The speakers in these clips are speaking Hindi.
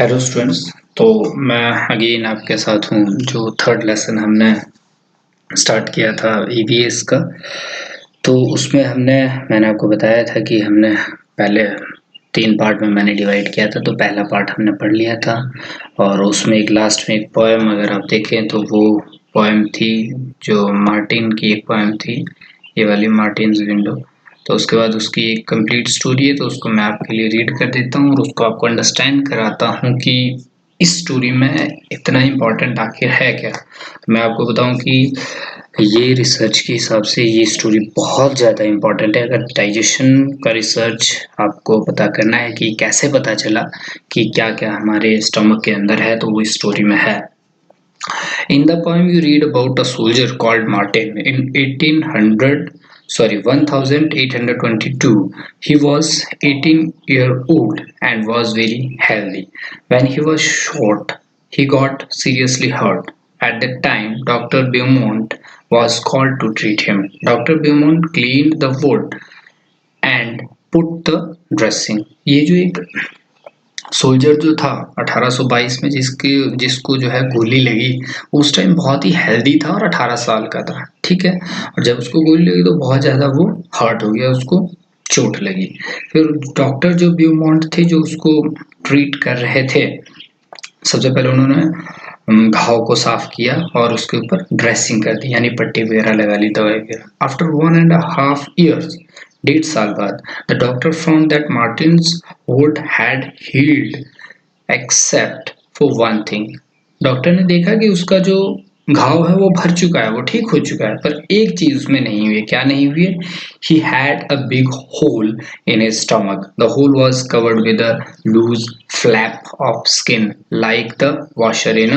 Hello students. तो मैं अगेन आपके साथ हूँ। जो थर्ड लेसन हमने स्टार्ट किया था ईवीएस का, तो उसमें मैंने आपको बताया था कि हमने पहले 3 पार्ट में मैंने डिवाइड किया था। तो पहला पार्ट हमने पढ़ लिया था और उसमें एक लास्ट में एक पोएम अगर आप देखें तो वो पोएम थी जो मार्टिन की एक पोएम थी, ये वाली मार्टिन्स विंडो। तो उसके बाद उसकी एक कंप्लीट स्टोरी है, तो उसको मैं आपके लिए रीड कर देता हूँ और उसको आपको अंडरस्टैंड कराता हूँ कि इस स्टोरी में इतना इम्पोर्टेंट आखिर है क्या। मैं आपको बताऊं कि ये रिसर्च के हिसाब से ये स्टोरी बहुत ज़्यादा इम्पोर्टेंट है। अगर डाइजेशन का रिसर्च आपको पता करना है कि कैसे पता चला कि क्या क्या हमारे स्टमक के अंदर है, तो वो इस स्टोरी में है। In the poem, you read about a soldier called Martin. In 1822, he was 18-year-old and was very healthy. When he was shot, he got seriously hurt. At that time, Dr. Beaumont was called to treat him. Dr. Beaumont cleaned the wound and put the dressing. ये जो एक सोल्जर जो था 1822 में जिसको जो है गोली लगी, उस टाइम बहुत ही हेल्दी था और 18 साल का था, ठीक है। और जब उसको गोली लगी तो बहुत ज़्यादा वो हर्ट हो गया, उसको चोट लगी। फिर डॉक्टर जो ब्यूमॉन्ट थे जो उसको ट्रीट कर रहे थे, सबसे पहले उन्होंने घाव को साफ किया और उसके ऊपर ड्रेसिंग कर दी, यानी पट्टी वगैरह लगा ली, दवाई वगैरह। आफ्टर 1.5 years, 1.5 साल बाद, the doctor found that Martin's would had healed except for one thing. Doctor ने देखा कि उसका जो घाव है वो भर चुका है, वो ठीक हो चुका है, पर एक चीज उसमें नहीं हुई है। क्या नहीं हुई है? He had a big hole in his stomach. The hole was covered with a loose flap of skin like the washer in a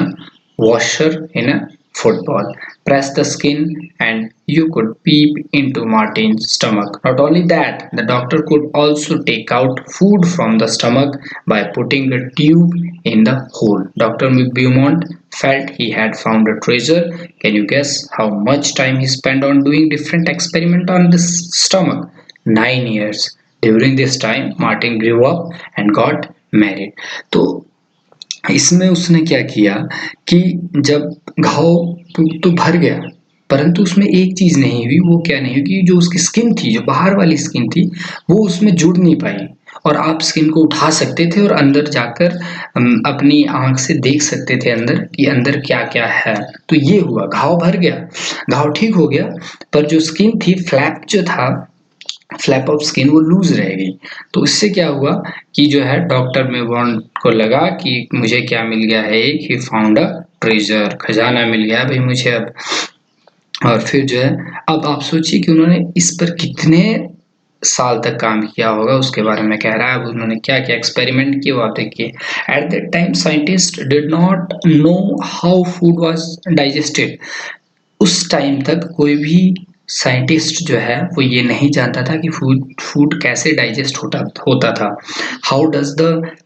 football. Press the skin and you could peep into Martin's stomach. Not only that, the doctor could also take out food from the stomach by putting a tube in the hole. Dr. Beaumont felt he had found a treasure. Can you guess how much time he spent on doing different experiments on the stomach? 9 years. During this time, Martin grew up and got married. तो इसमें उसने क्या किया कि जब घाव तो भर गया, परंतु उसमें एक चीज नहीं हुई। वो क्या नहीं हुई कि जो उसकी स्किन थी, जो बाहर वाली स्किन थी, वो उसमें जुड़ नहीं पाई और आप स्किन को उठा सकते थे और अंदर जाकर अपनी आंख से देख सकते थे अंदर कि अंदर क्या क्या है। तो ये हुआ, घाव भर गया, घाव ठीक हो गया, पर जो स्किन थी, फ्लैप जो था, फ्लैप ऑफ स्किन, वो लूज रह गई। तो इससे क्या हुआ कि जो है डॉक्टर मेवॉन को लगा कि मुझे क्या मिल गया है, एक ही फाउंड अ ट्रेजर, खजाना मिल गया भाई मुझे अब। और फिर जो है, अब आप सोचिए कि उन्होंने इस पर कितने साल तक काम किया होगा, उसके बारे में कह रहा है। अब उन्होंने क्या क्या एक्सपेरिमेंट किए वो आप देखिए। At that time scientist did not know how food was digested. उस टाइम तक कोई भी साइंटिस्ट जो है वो ये नहीं जानता था कि फूड कैसे डाइजेस्ट होता था। How does the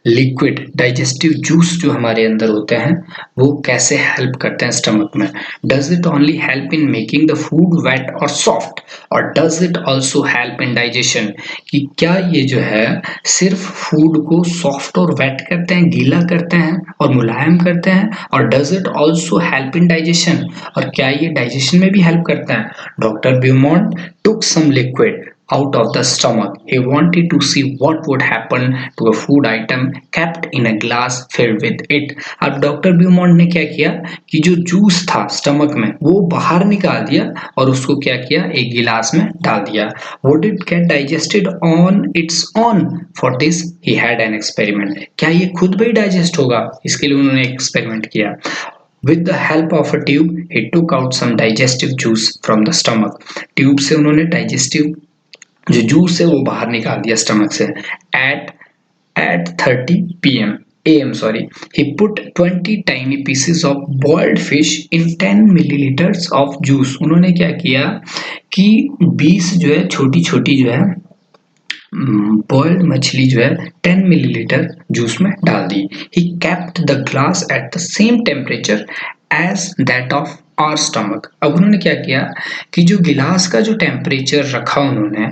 liquid digestive juice जो हमारे अंदर होते हैं वो कैसे हेल्प करते हैं स्टमक में। Does it only help in making the food wet और सॉफ्ट, और does it also help in digestion, कि क्या ये जो है सिर्फ फूड को सॉफ्ट और वेट करते हैं, गीला करते हैं और मुलायम करते हैं, और does it also help in digestion, और क्या ये डाइजेशन में भी हेल्प करते हैं। Doctor Beaumont took some liquid out of the stomach. He wanted to see what would happen to a food item kept in a glass filled with it. अब डॉक्टर ब्यूमॉन्ट ने क्या किया कि जो जूस था स्टमक में वो बाहर निकाल दिया और उसको क्या किया, एक गिलास में डाल दिया। Would it get digested on its own? For this he had an experiment. क्या ये खुद भी डाइजेस्ट होगा, इसके लिए उन्होंने एक एक्सपेरिमेंट किया। With the help of a tube, he took out some digestive juice from the stomach. Tube से उन्होंने डाइजेस्टिव जो जूस है वो बाहर निकाल दिया स्टमक से। At 30 p.m. AM, sorry, he put 20 tiny pieces of boiled fish in 10 milliliters of juice. उन्होंने क्या किया कि 20 जो है छोटी छोटी जो है बॉइल्ड मछली जो है 10 मिलीलीटर जूस में डाल दी। He kept the glass at the same temperature as that of our stomach. अब उन्होंने क्या किया कि जो गिलास का जो टेम्परेचर रखा उन्होंने,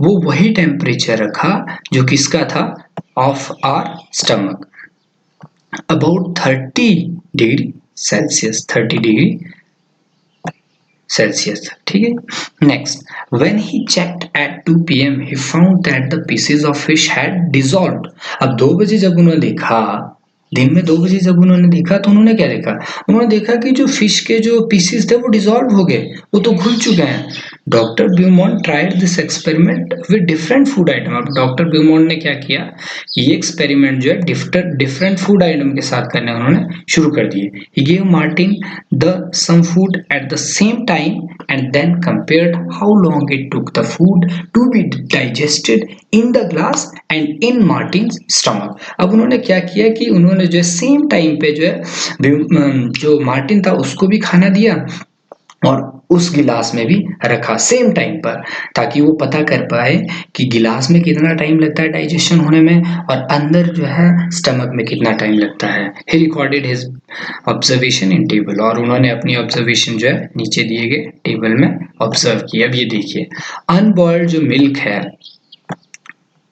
वो वही टेम्परेचर रखा जो किसका था, of our stomach. about 30 degree Celsius, 30 degree Celsius, ठीक है। Next, when he checked at 2 PM he found that the pieces of fish had dissolved. अब 2 बजे जब उन्होंने देखा, दिन में 2 बजे जब उन्होंने देखा तो उन्होंने क्या देखा, उन्होंने देखा कि जो फिश के जो पीसेस थे वो डिसॉल्व हो गए, वो तो घुल चुके हैं। Doctor Beaumont tried this experiment with different food item. अब डॉक्टर ब्यूमॉन्ट ने क्या किया, ये एक्सपेरिमेंट जो है डिफरेंट फूड आइटम के साथ करने उन्होंने शुरू कर दिए। He gave Martin the some food at the same time and then compared how long it took the food to be digested in the glass and in Martin's stomach। अब उन्होंने क्या किया कि उन्होंने जो है सेम टाइम पे जो है जो मार्टिन था उसको भी खाना दिया और उस गिलास में भी रखा सेम टाइम पर, ताकि वो पता कर पाए कि गिलास में कितना टाइम लगता है डाइजेशन होने में और अंदर जो है स्टमक में कितना टाइम लगता है। He recorded his observation in table, और उन्होंने अपनी ऑब्जर्वेशन जो है नीचे दिए गए टेबल में ऑब्जर्व किया। अब ये देखिए, अनबॉइल्ड जो मिल्क है,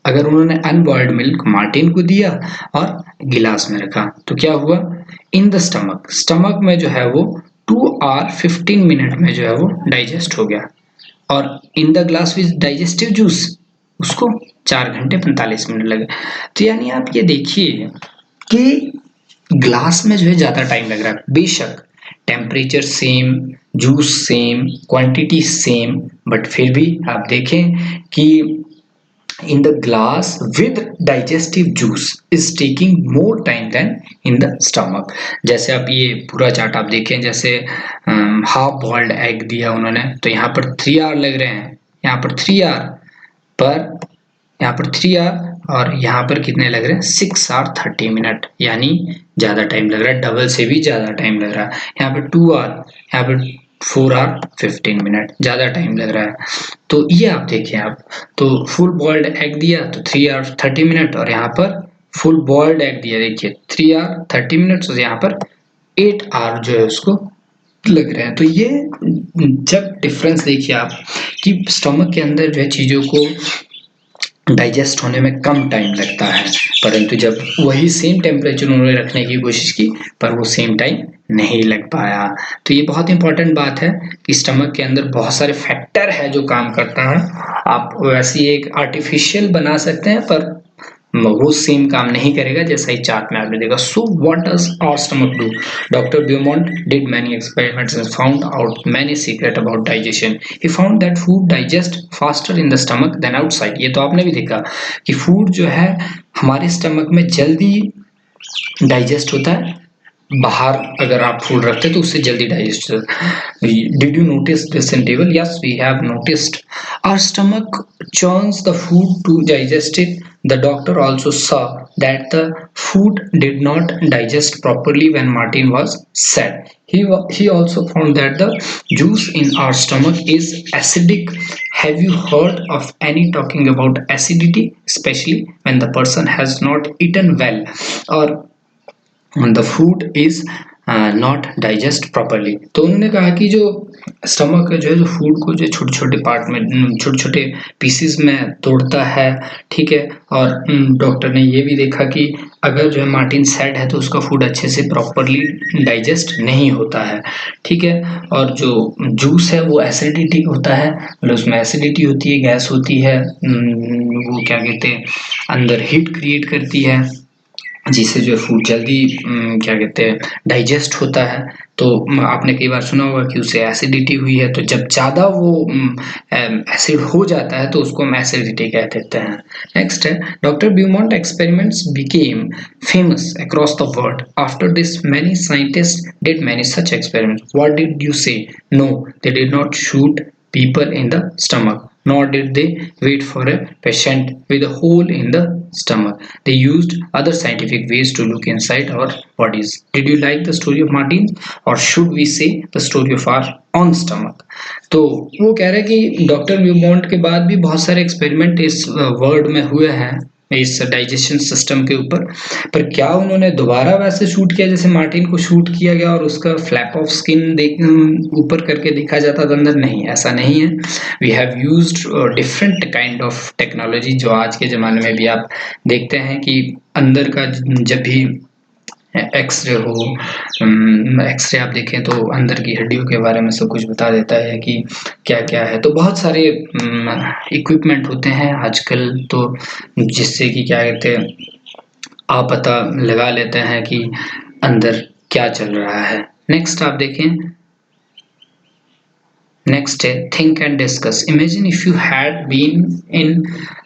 अगर उन्होंने अनबॉइल्ड मिल्क मार्टिन को दिया और गिलास में रखा तो क्या हुआ, इन द स्टमक, स्टमक में जो है वो 2 hour 15 minute में जो है वो डाइजेस्ट हो गया, और in the glass with digestive juice उसको 4 घंटे 45 मिनट लगे। तो यानी आप ये देखिए कि ग्लास में जो है ज्यादा टाइम लग रहा है, बेशक temperature same, juice same, quantity same, but फिर भी आप देखें कि in the glass with digestive juice is taking more time than in the stomach। जैसे आप ये पूरा चार्ट आप देखें, जैसे हाफ बॉइल्ड एग दिया उन्होंने तो यहाँ पर 3 hour लग रहे हैं, यहाँ पर 3 hour पर, यहाँ पर 3 hour और यहाँ पर कितने लग रहे हैं 6 hour 30 minute, यानी ज्यादा टाइम लग रहा है, डबल से भी ज्यादा टाइम लग रहा है। यहाँ पर 2 hour, यहाँ पर 4 hour 15 minute, ज्यादा टाइम लग रहा है। तो ये आप देखें, आप तो फुल बॉइल्ड एग दिया तो 3 hour 30 minute, और यहाँ पर फुल बॉइल्ड एग दिया देखिए 3 hour 30 minutes, और यहाँ पर 8 hour जो है उसको लग रहे हैं। तो ये जब डिफरेंस देखिए आप कि स्टमक के अंदर जो है चीजों को डाइजेस्ट होने में कम टाइम लगता है, परंतु जब वही सेम टेम्परेचर उन्होंने रखने की कोशिश की पर वो सेम टाइम नहीं लग पाया। तो ये बहुत इंपॉर्टेंट बात है कि स्टमक के अंदर बहुत सारे फैक्टर है जो काम करता है। आप वैसी एक आर्टिफिशियल बना सकते हैं पर वो सेम काम नहीं करेगा जैसा ही चार्ट में आपने देखा। So what does our stomach do? Doctor Beaumont did many experiments and found out many secret about digestion. He found that food digest faster in the stomach than outside. ये तो आपने भी देखा कि फूड जो है हमारे स्टमक में जल्दी डाइजेस्ट होता है, बाहर अगर आप फूड रखते हैं तो उससे जल्दी डाइजेस्ट होता है। Did you notice this in table? Yes, we have noticed our stomach churns the food to digest it। The doctor also saw that the food did not digest properly when Martin was sad। He also found that the juice in our stomach is acidic। Have you heard of any talking about acidity, especially when the person has not eaten well or the food is not digest properly. तो उन्होंने कहा कि जो स्टमक जो है जो फूड को जो छोटे छोटे पार्ट में छोटे छोटे पीसेस में तोड़ता है, ठीक है। और डॉक्टर ने ये भी देखा कि अगर जो है मार्टिन सैड है तो उसका फूड अच्छे से प्रॉपरली डाइजेस्ट नहीं होता है, ठीक है। और जो जूस है वो एसिडिटी होता है, मतलब उसमें एसिडिटी होती है, गैस होती है, वो क्या कहते हैं अंदर हीट क्रिएट करती है जिससे जो फूड जल्दी क्या कहते हैं डाइजेस्ट होता है। तो आपने कई बार सुना होगा कि उसे एसिडिटी हुई है, तो जब ज़्यादा वो एसिड हो जाता है तो उसको हम एसिडिटी कह देते हैं। नेक्स्ट है, doctor Beaumont experiments became famous across the world. After this many scientist did many such experiments. What did you say? No, they did not shoot people in the stomach, nor did they wait for a patient with a hole in the stomach। They used other scientific ways to look inside our bodies। Did you like the story of Martin, or should we say the story of our own stomach? तो वो कह रहे हैं कि डॉक्टर ब्यूमॉन्ट के बाद भी बहुत सारे एक्सपेरिमेंट इस वर्ल्ड में हुए हैं इस डाइजेशन सिस्टम के ऊपर, पर क्या उन्होंने दोबारा वैसे शूट किया जैसे मार्टिन को शूट किया गया और उसका फ्लैप ऑफ स्किन देख ऊपर करके देखा जाता था अंदर? नहीं, ऐसा नहीं है। We have used different kind of technology जो आज के ज़माने में भी आप देखते हैं कि अंदर का जब भी एक्सरे हो, एक्सरे आप देखें तो अंदर की हड्डियों के बारे में सब कुछ बता देता है कि क्या क्या है। तो बहुत सारे इक्विपमेंट होते हैं आजकल, तो जिससे कि क्या कहते हैं, आप पता लगा लेते हैं कि अंदर क्या चल रहा है। नेक्स्ट आप देखें, next think and discuss. Imagine if you had been in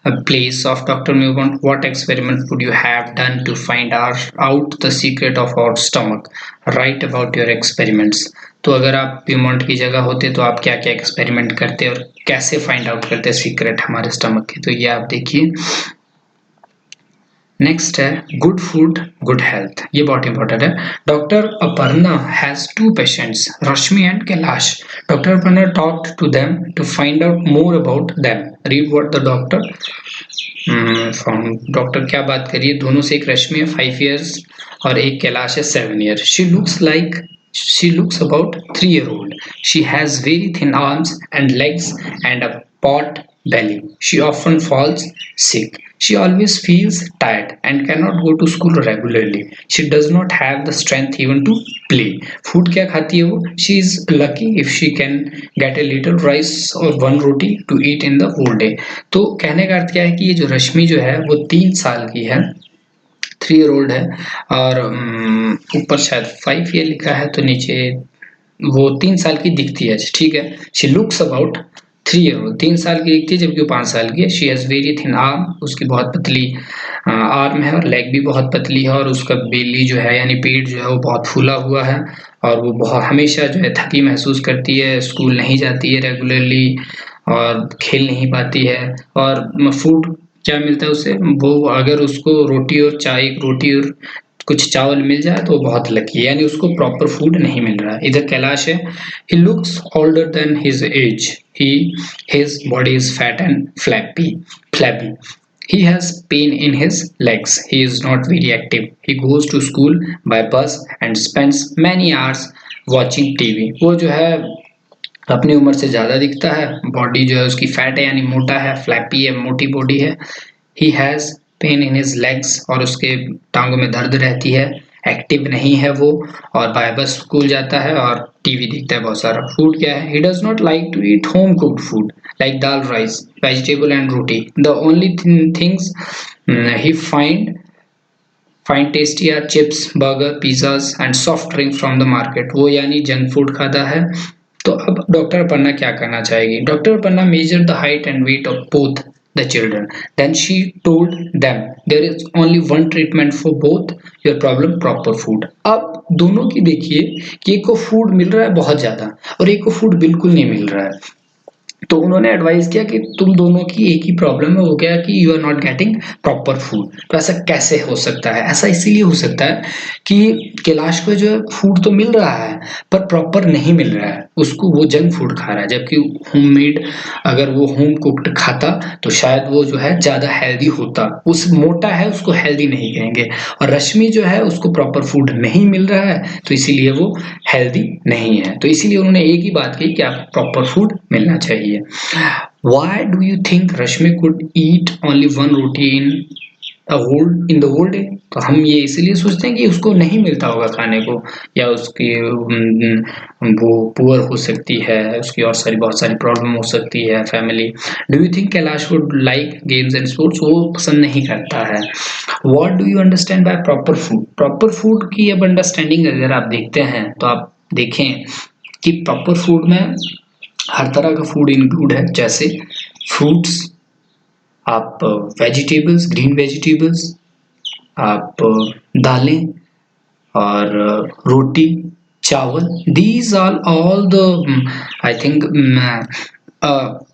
a place of Dr. Newborn, what experiment would you have done to find out the secret of our stomach? Write about your experiments. तो अगर आप प्यूमॉन्ट की जगह होते तो आप क्या क्या एक्सपेरिमेंट करते और कैसे फाइंड आउट करते सीक्रेट हमारे स्टमक के, तो ये आप देखिए। नेक्स्ट है गुड फूड गुड हेल्थ, ये बहुत इंपॉर्टेंट है। Doctor Aparna has two patients, Rashmi and Kailash. Doctor Aparna talked to them to find out more about them. Read what the doctor found. Doctor क्या बात करिए, दोनों से, एक रश्मि है 5 years और एक कैलाश है 7 years। She looks about 3 year old. She has very thin arms and legs and a pot belly. She often falls sick. She always feels tired and cannot go to school regularly. She does not have the strength even to play. Food क्या खाती है वो? She is lucky if she can get a little rice or one roti to eat in the whole day. तो कहने का अर्थ क्या है कि ये जो रश्मि जो है वो 3 साल की है, 3 year old है, और ऊपर शायद 5 year लिखा है तो नीचे वो 3 साल की दिखती है। ठीक है, she looks about 3 year old, 3 साल की दिखती है जबकि वो 5 साल की है। She has very thin arm, उसकी बहुत पतली आर्म है, और लेग भी बहुत पतली है, और उसका बेली जो है यानी पेट जो है वो बहुत फूला हुआ है, और वो बहुत हमेशा जो है थकी महसूस करती है, स्कूल नहीं जाती है रेगुलरली, और खेल नहीं पाती है। और फूड क्या मिलता है उसे, वो अगर उसको रोटी और चाय, रोटी और कुछ चावल मिल जाए तो बहुत लकी है, यानी उसको प्रॉपर फूड नहीं मिल रहा है। इधर कैलाश है, he looks older than his age, he his body is fat and flappy, he has pain in his legs, he is not very active, he goes to school by bus and spends many hours watching TV। वो जो है अपनी उम्र से ज्यादा दिखता है, बॉडी जो है उसकी फैट है यानी मोटा है, फ्लैपी है, मोटी बॉडी है। He has pain in his legs, और उसके टांगों में दर्द रहती है, एक्टिव नहीं है वो, और बाय बस स्कूल जाता है और टीवी देखता है बहुत सारा। फूड क्या है, he does not like to eat home cooked food like dal rice vegetable and roti. The only things he find tasty are chips burgers pizzas and soft drink from the market. वो यानी जंक फूड खाता है। तो अब डॉक्टर पन्ना क्या करना चाहेगी, doctor Panna measure the height and weight of both the children, then she told them there is only one treatment for both your problem, proper food। अब दोनों की देखिए कि एक को फूड मिल रहा है बहुत ज्यादा और एक को फूड बिल्कुल नहीं मिल रहा है, तो उन्होंने एडवाइस किया कि तुम दोनों की एक ही प्रॉब्लम है, वो क्या कि you are not getting proper food. तो ऐसा कैसे हो सकता है, ऐसा इसीलिए हो सकता है कि कैलाश को जो है फूड तो मिल रहा है पर प्रॉपर नहीं मिल रहा है, उसको वो जंक फूड खा रहा है, जबकि होममेड अगर वो होम कुक्ड खाता तो शायद वो जो है ज्यादा हेल्दी होता। उस मोटा है उसको हेल्दी नहीं कहेंगे, और रश्मि जो है उसको प्रॉपर फूड नहीं मिल रहा है तो इसीलिए वो हेल्दी नहीं है। तो इसीलिए उन्होंने एक ही बात कही कि आप प्रॉपर फूड मिलना चाहिए। Why do you think Rashmi could eat only one roti in the whole day? तो हम ये इसीलिए सोचते हैं कि उसको नहीं मिलता होगा खाने को, या उसकी वो पुअर हो सकती है, उसकी और सारी बहुत सारी प्रॉब्लम हो सकती है family. Do you think Kailash would like games and sports? वो पसंद नहीं करता है। What do you understand by proper food? Proper food की अब अंडरस्टैंडिंग अगर आप देखते हैं तो आप देखें कि प्रॉपर फूड में हर तरह का फूड इंक्लूड है, जैसे फ्रूट्स, आप वेजिटेबल्स, ग्रीन वेजिटेबल्स, आप दालें, और रोटी, चावल। These are all the I think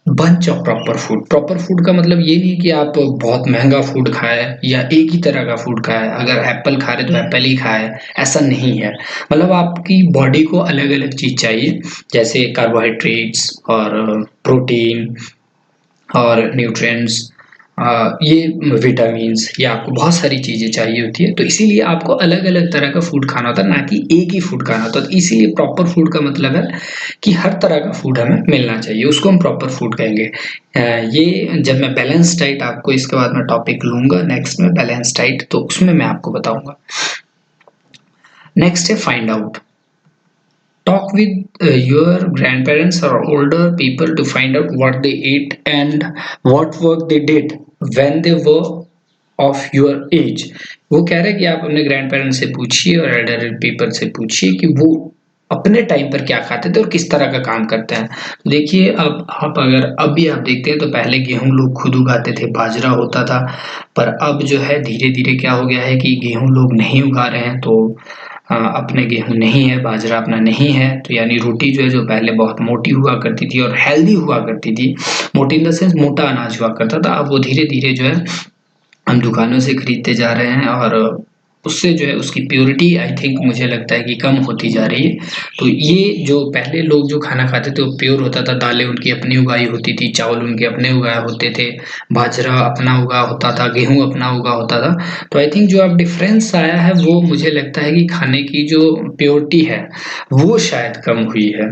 bunch of proper food. Proper food का मतलब ये नहीं कि आप बहुत महंगा फूड खाए या एक ही तरह का फूड खाए, अगर एप्पल खा रहे तो एप्पल ही खाए, ऐसा नहीं है। मतलब आपकी बॉडी को अलग अलग चीज चाहिए, जैसे कार्बोहाइड्रेट्स और प्रोटीन और न्यूट्रिएंट्स, ये विटामिन्स, ये आपको बहुत सारी चीजें चाहिए होती है, तो इसीलिए आपको अलग अलग तरह का फूड खाना होता है, ना कि एक ही फूड खाना होता है। तो इसीलिए प्रॉपर फूड का मतलब है कि हर तरह का फूड हमें मिलना चाहिए, उसको हम प्रॉपर फूड कहेंगे। ये जब मैं बैलेंस डाइट आपको इसके बाद में टॉपिक लूंगा नेक्स्ट में बैलेंस डाइट, तो उसमें मैं आपको बताऊंगा। नेक्स्ट है find out. Talk with your grandparents or older people to find out what they ate and what work they did when they were of your age। वो कह रहे हैं कि आप अपने ग्रैंड पेरेंट्स से पूछिए और एल्डर पीपल से पूछिए कि वो अपने टाइम पर क्या खाते थे और किस तरह का काम करते हैं। तो देखिए, अब आप अगर अभी आप देखते हैं तो पहले गेहूं लोग खुद उगाते थे, बाजरा होता था, पर अब जो है धीरे धीरे क्या हो गया है कि गेहूं लोग नहीं उगा रहे हैं। तो अपने गेहूँ नहीं है, बाजरा अपना नहीं है, तो यानी रोटी जो है, जो पहले बहुत मोटी हुआ करती थी और हेल्दी हुआ करती थी, मोटी इन द सेंस मोटा अनाज हुआ करता था, अब वो धीरे धीरे जो है हम दुकानों से खरीदते जा रहे हैं और उससे जो है उसकी प्योरिटी आई थिंक मुझे लगता है कि कम होती जा रही है। तो ये जो पहले लोग जो खाना खाते थे वो प्योर होता था, दालें उनकी अपनी उगाई होती थी, चावल उनके अपने उगाए होते थे, बाजरा अपना उगा होता था, गेहूं अपना उगा होता था। तो आई थिंक जो अब डिफरेंस आया है वो मुझे लगता है कि खाने की जो प्योरिटी है वो शायद कम हुई है।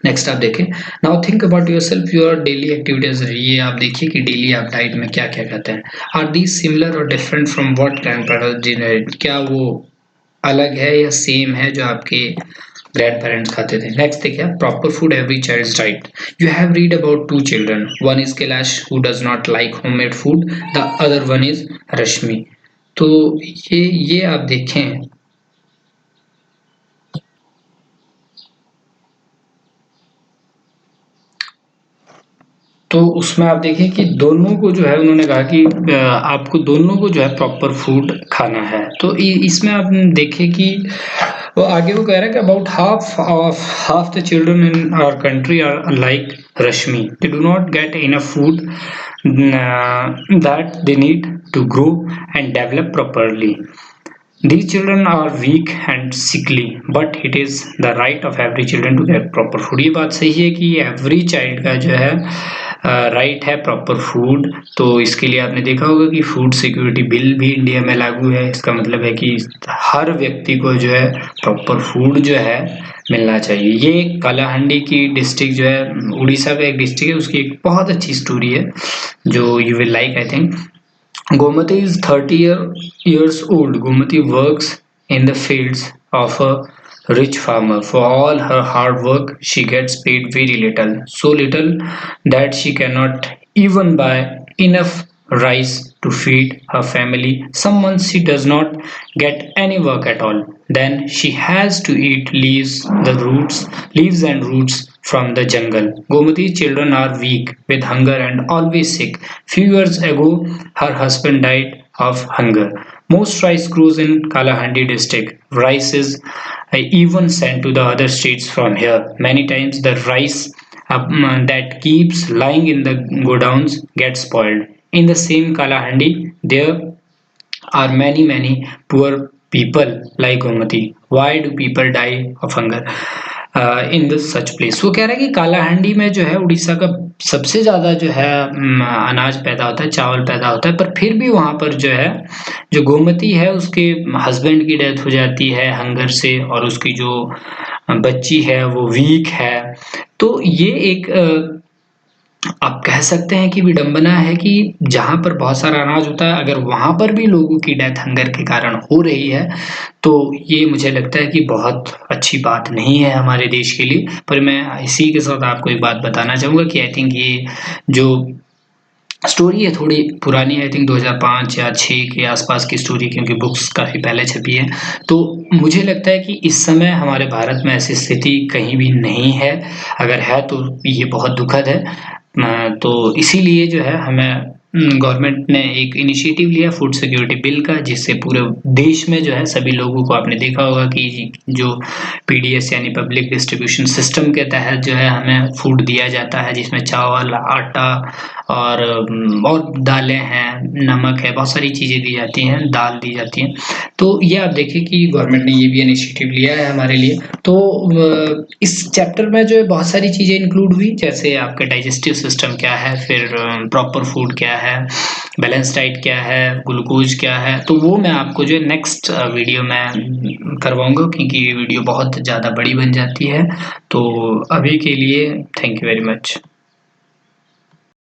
नेक्स्ट आप देखें, now think about your self, your daily activities. ये आप देखिए कि डेली आप डाइट में क्या क्या खाते हैं। आर दीज सिमिलर और different from what grand parents generate, क्या वो अलग है या सेम है जो आपके ग्रैंड पेरेंट्स खाते थे। नेक्स्ट देखिए, proper food every childs right. You have read about two children, one is Kailash who does not like homemade food, the other one is Rashmi. तो ये आप देखें तो उसमें आप देखिए कि दोनों को जो है उन्होंने कहा कि आपको दोनों को जो है प्रॉपर फूड खाना है। तो इसमें आप देखें कि वो आगे वो कह रहा है कि about half the children in our country are like Rashmi, they do not get enough food that they need to grow and develop properly. These children are weak and sickly, but it is the right of every children to get proper food। ये बात सही है कि एवरी चाइल्ड का जो है राइट है प्रॉपर फूड। तो इसके लिए आपने देखा होगा कि फूड सिक्योरिटी बिल भी इंडिया में लागू है। इसका मतलब है कि हर व्यक्ति को जो है प्रॉपर फूड जो है मिलना चाहिए। ये कालाहांडी की डिस्ट्रिक्ट जो है, उड़ीसा का एक डिस्ट्रिक्ट है, उसकी एक बहुत अच्छी स्टोरी है जो you will like I think. Gomati is 30 years old. Gomati works in the fields of a rich farmer. For all her hard work, she gets paid very little. So little that she cannot even buy enough rice to feed her family. Some months she does not get any work at all. Then she has to eat leaves and roots from the jungle. Gomati's children are weak with hunger and always sick. Few years ago, her husband died of hunger. Most rice grows in Kalahandi district. Rice is even sent to the other states from here. Many times the rice that keeps lying in the godowns gets spoiled. In the same Kalahandi, there are many poor people like Gomati. Why do people die of hunger in this such place? वो कह रहा है कि कालाहांडी में जो है उड़ीसा का सबसे ज्यादा जो है अनाज पैदा होता है, चावल पैदा होता है, पर फिर भी वहां पर जो है जो गोमती है उसके हस्बैंड की डेथ हो जाती है हंगर से, और उसकी जो बच्ची है वो वीक है। तो ये एक आप कह सकते हैं कि विडंबना है कि जहाँ पर बहुत सारा अनाज होता है, अगर वहाँ पर भी लोगों की डेथ हंगर के कारण हो रही है, तो ये मुझे लगता है कि बहुत अच्छी बात नहीं है हमारे देश के लिए। पर मैं इसी के साथ आपको एक बात बताना चाहूँगा कि आई थिंक ये जो स्टोरी है थोड़ी पुरानी है, आई थिंक 2005 या 6 के आसपास की स्टोरी, क्योंकि बुक्स काफ़ी पहले छपी है। तो मुझे लगता है कि इस समय हमारे भारत में ऐसी स्थिति कहीं भी नहीं है, अगर है तो ये बहुत दुखद है। तो इसीलिए जो है हमें गवर्नमेंट ने एक इनिशिएटिव लिया फूड सिक्योरिटी बिल का, जिससे पूरे देश में जो है सभी लोगों को, आपने देखा होगा कि जो पीडीएस यानी पब्लिक डिस्ट्रीब्यूशन सिस्टम के तहत जो है हमें फूड दिया जाता है, जिसमें चावल, आटा और दालें हैं, नमक है, बहुत सारी चीज़ें दी जाती हैं, दाल दी जाती हैं। तो ये आप देखिए कि गवर्नमेंट ने ये भी इनिशिएटिव लिया है हमारे लिए। तो इस चैप्टर में जो है बहुत सारी चीज़ें इंक्लूड हुई, जैसे आपका डाइजेस्टिव सिस्टम क्या है, फिर प्रॉपर फूड क्या है, बैलेंस डाइट क्या है, ग्लूकोज क्या है। तो वो मैं आपको जो है नेक्स्ट वीडियो में करवाऊंगा, क्योंकि ये वीडियो बहुत ज़्यादा बड़ी बन जाती है। तो अभी के लिए थैंक यू वेरी मच।